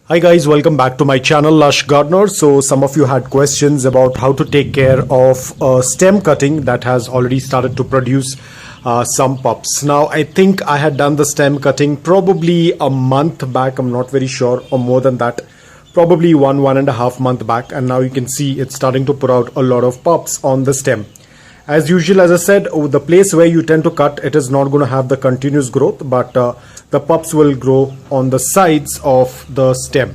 Hi guys, welcome back to my channel Lush Gardener. So some of you had questions about how to take care of a stem cutting that has already started to produce some pups. Now I think I had done the stem cutting probably a month back, I'm not very sure, or more than that, probably 1.5 months back, and now you can see it's starting to put out a lot of pups on the stem. As usual, as I said, the place where you tend to cut, it is not going to have the continuous growth, but the pups will grow on the sides of the stem.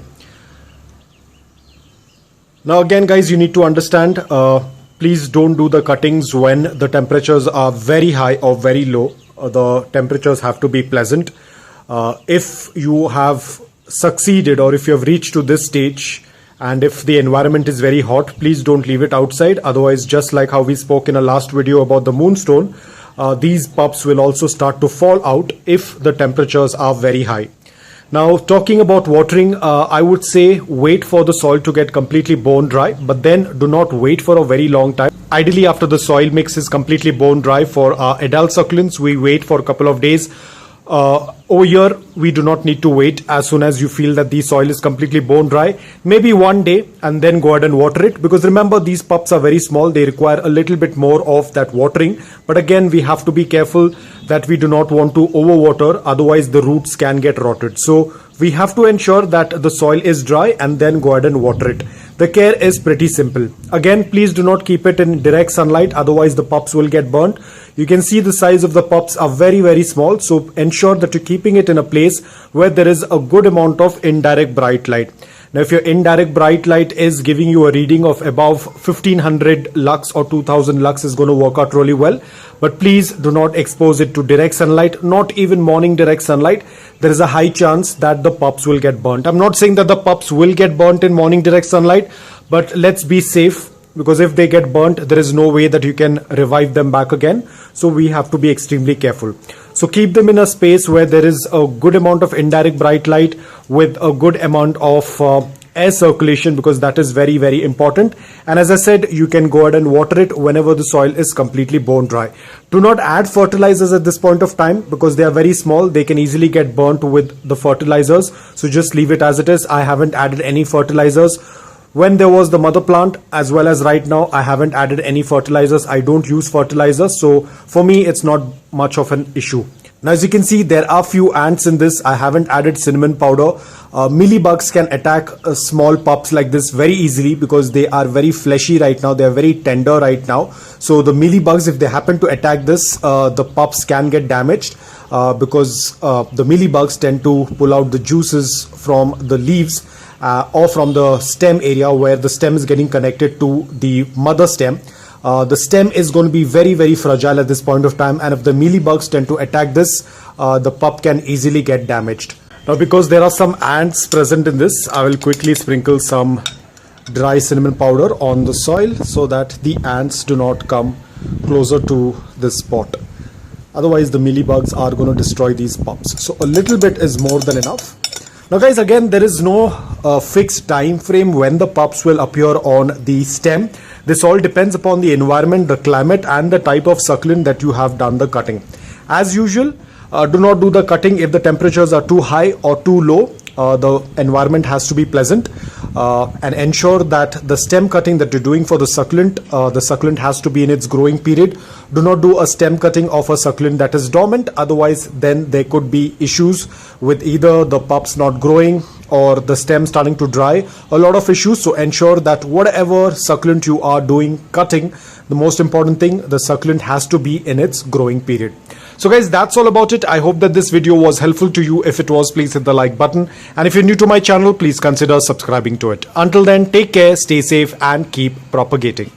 Now again guys, you need to understand, please don't do the cuttings when the temperatures are very high or very low. The temperatures have to be pleasant. If you have succeeded, or if you have reached to this stage, and if the environment is very hot, please don't leave it outside. Otherwise, just like how we spoke in a last video about the moonstone, these pups will also start to fall out if the temperatures are very high. Now, talking about watering, I would say wait for the soil to get completely bone dry, but then do not wait for a very long time. Ideally, after the soil mix is completely bone dry, for our adult succulents, we wait for a couple of days. Over here, we do not need to wait. As soon as you feel that the soil is completely bone dry, maybe one day, and then go ahead and water it, because remember, these pups are very small, they require a little bit more of that watering. But again, we have to be careful that we do not want to overwater, otherwise the roots can get rotted. So we have to ensure that the soil is dry and then go ahead and water it. The care is pretty simple. Again, please do not keep it in direct sunlight, otherwise the pups will get burnt. You can see the size of the pups are very, very small, so ensure that you're keeping it in a place where there is a good amount of indirect bright light. Now, if your indirect bright light is giving you a reading of above 1500 lux or 2000 lux, is going to work out really well. But please do not expose it to direct sunlight, not even morning direct sunlight. There is a high chance that the pups will get burnt. I'm not saying that the pups will get burnt in morning direct sunlight, but let's be safe, because if they get burnt, there is no way that you can revive them back again. So we have to be extremely careful. So keep them in a space where there is a good amount of indirect bright light with a good amount of air circulation, because that is very, very important. And as I said, you can go ahead and water it whenever the soil is completely bone dry. Do not add fertilizers at this point of time, because they are very small. They can easily get burnt with the fertilizers. So just leave it as it is. I haven't added any fertilizers. When there was the mother plant, as well as right now, I haven't added any fertilizers. I don't use fertilizers, so for me it's not much of an issue. Now, as you can see, there are few ants in this. I haven't added cinnamon powder. Mealybugs can attack small pups like this very easily, because they are very fleshy right now. They are very tender right now. So the mealybugs, if they happen to attack this, the pups can get damaged, because the mealybugs tend to pull out the juices from the leaves, or from the stem area where the stem is getting connected to the mother stem. The stem is going to be very, very fragile at this point of time, and if the mealybugs tend to attack this, the pup can easily get damaged. Now, because there are some ants present in this, I will quickly sprinkle some dry cinnamon powder on the soil so that the ants do not come closer to this spot. Otherwise, the mealybugs are going to destroy these pups. So a little bit is more than enough. Now guys, again, there is no fixed time frame when the pups will appear on the stem. This all depends upon the environment, the climate, and the type of succulent that you have done the cutting. As usual, do not do the cutting if the temperatures are too high or too low. The environment has to be pleasant, and ensure that the stem cutting that you're doing for the succulent has to be in its growing period. Do not do a stem cutting of a succulent that is dormant, otherwise then there could be issues with either the pups not growing or the stem starting to dry, a lot of issues. So ensure that whatever succulent you are doing cutting, the most important thing, the succulent has to be in its growing period. So guys, that's all about it. I hope that this video was helpful to you. If it was, please hit the like button. And if you're new to my channel, please consider subscribing to it. Until then, take care, stay safe, and keep propagating.